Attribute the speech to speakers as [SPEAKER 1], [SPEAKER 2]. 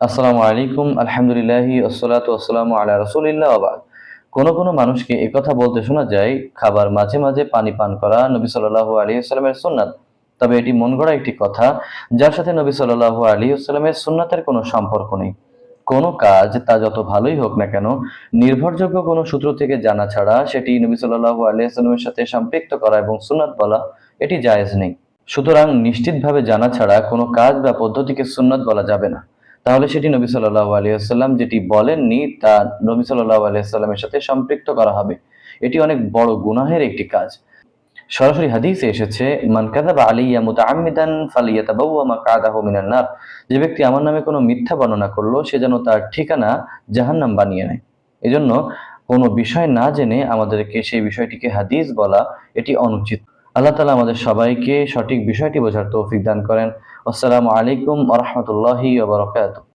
[SPEAKER 1] আসসালামু আলাইকুম, আলহামদুলিল্লাহি ওয়াসসালাতু ওয়াসসালামু আলা রাসূলিল্লাহ ওয়া বা'দ। কোনো মানুষকে একথা বলতে শোনা যায়, খাবার মাঝে মাঝে পানি পান করা নবী সাল্লাল্লাহু আলাইহি ওয়াসাল্লামের সুন্নাত। তবে এটি মন গড়া একটি কথা, যার সাথে নবী সাল্লাল্লাহু আলাইহি ওয়াসাল্লামের সুন্নাতের কোনো সম্পর্ক নেই। কোনো কাজ তা যত ভালোই হোক না কেন, নির্ভরযোগ্য কোনো সূত্র থেকে জানা ছাড়া সেটি নবী সাল্লাল্লাহু আলাইহি ওয়াসাল্লামের সাথে সম্পৃক্ত করা এবং সুন্নাত বলা, এটি জায়েজ নেই। সুতরাং নিশ্চিতভাবে জানা ছাড়া কোনো কাজ বা পদ্ধতিকে সুন্নাত বলা যাবে না। তাহলে সেটি নবী সাল্লাল্লাহু আলাইহি ওয়াসাল্লাম যেটি বলেননি তা নবী সাল্লাল্লাহু আলাইহি ওয়াসাল্লামের সাথে সম্পৃক্ত করা হবে। এটি অনেক বড় গুনাহের একটি কাজ। সরাসরি হাদিসে এসেছে, মান কাযাবা আলাইয়া মুতাআম্মিদান ফালিয়াতাবাওয়া মাকআদাহু মিনান নার। যে ব্যক্তি আমার নামে কোনো মিথ্যা বর্ণনা করলো, সে যেন তার ঠিকানা জাহান্নাম বানিয়ে নেয়। এজন্য কোনো বিষয় না জেনে আমাদেরকে সেই বিষয়টিকে হাদিস বলা, এটি অনুচিত। আল্লাহ তাআলা আমাদের সবাইকে সঠিক বিষয়টি বোঝার তৌফিক দান করেন। আসসালামু আলাইকুম ওয়া রাহমাতুল্লাহি ওয়া বারাকাতুহু।